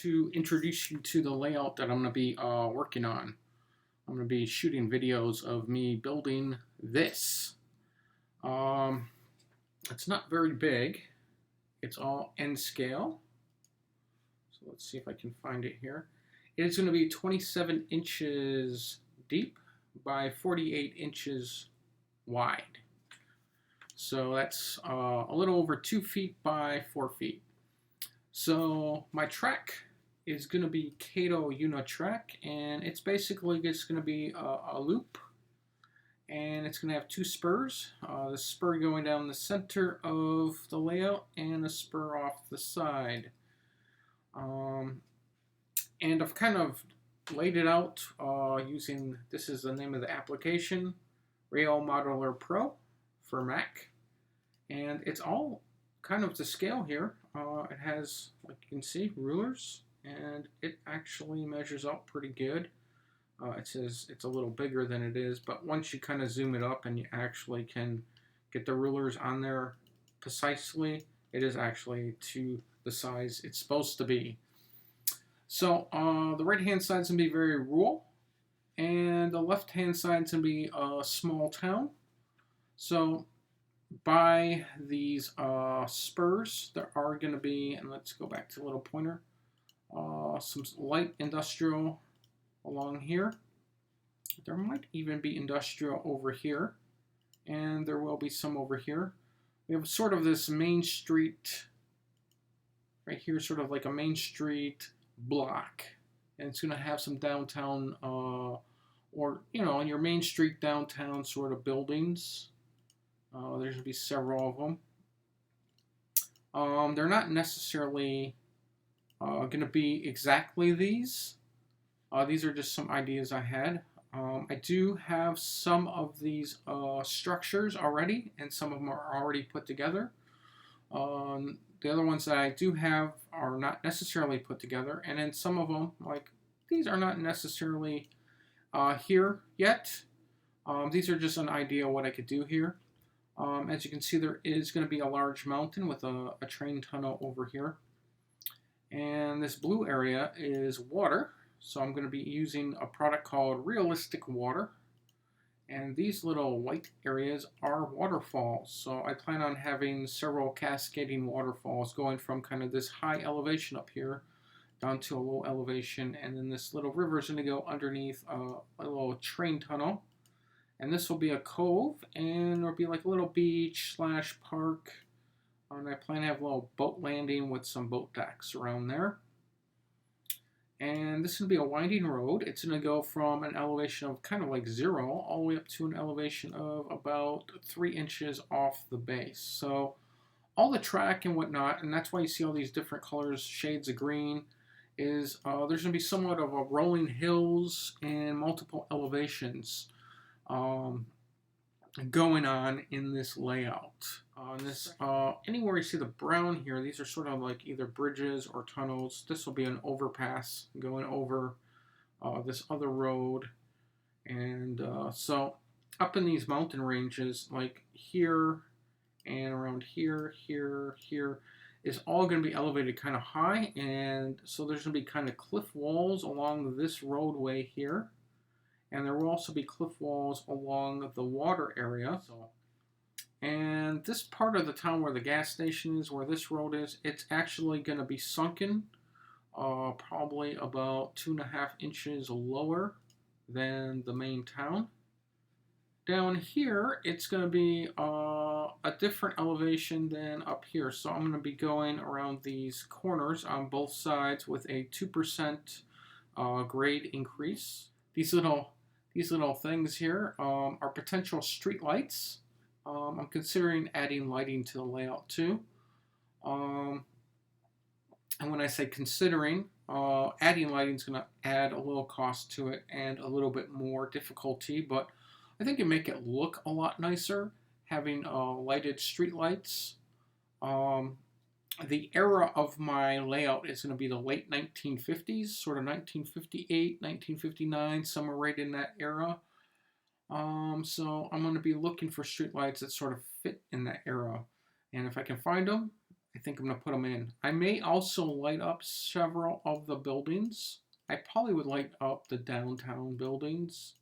to introduce you to the layout that I'm going to be working on. I'm going to be shooting videos of me building this. It's not very big. It's all N scale. So let's see if I can find it here. It is going to be 27 inches deep by 48 inches wide. So that's a little over 2 feet by 4 feet. So my track is going to be Kato Unitrack, and it's basically just going to be a loop, and it's going to have two spurs. The spur going down the center of the layout and a spur off the side. And I've kind of laid it out using, this is the name of the application, RailModeller Pro for Mac. And it's all kind of to scale here. It has, like you can see, rulers, and it actually measures out pretty good. It says it's a little bigger than it is, but once you kind of zoom it up and you actually can get the rulers on there precisely, it is actually to the size it's supposed to be. So the right hand side is going to be very rural, and the left hand side is going to be a small town. So by these spurs, there are going to be, and let's go back to the little pointer, some light industrial along here. There might even be industrial over here, and there will be some over here. We have sort of this main street right here, sort of like a main street block, and it's going to have some downtown or your main street downtown sort of buildings. There's going to be several of them. They're not necessarily going to be exactly these. These are just some ideas I had. I do have some of these structures already, and some of them are already put together. The other ones that I do have are not necessarily put together, and then some of them, like these, are not necessarily here yet. These are just an idea of what I could do here. As you can see, there is going to be a large mountain with a train tunnel over here. And this blue area is water. So I'm going to be using a product called Realistic Water. And these little white areas are waterfalls. So I plan on having several cascading waterfalls going from kind of this high elevation up here down to a low elevation. And then this little river is going to go underneath a little train tunnel. And this will be a cove, and it'll be like a little beach slash park. And I plan to have a little boat landing with some boat decks around there. And this is going to be a winding road. It's going to go from an elevation of kind of like 0 all the way up to an elevation of about 3 inches off the base. So all the track and whatnot, and that's why you see all these different colors, shades of green, is there's going to be somewhat of a rolling hills and multiple elevations going on in this layout. Anywhere you see the brown here, these are sort of like either bridges or tunnels. This will be an overpass going over this other road. And so up in these mountain ranges, like here and around here, here, is all going to be elevated kind of high. And so there's going to be kind of cliff walls along this roadway here. And there will also be cliff walls along the water area. And this part of the town where the gas station is, where this road is, it's actually going to be sunken probably about 2.5 inches lower than the main town. Down here, it's going to be a different elevation than up here. So I'm going to be going around these corners on both sides with a 2% grade increase. These little things here are potential street lights. I'm considering adding lighting to the layout too. And when I say considering, adding lighting is going to add a little cost to it and a little bit more difficulty, but I think it make it look a lot nicer having lighted street lights. The era of my layout is going to be the late 1950s, sort of 1958, 1959, somewhere right in that era. So I'm going to be looking for streetlights that sort of fit in that era. And if I can find them I think I'm going to put them in. I may also light up several of the buildings. I probably would light up the downtown buildings.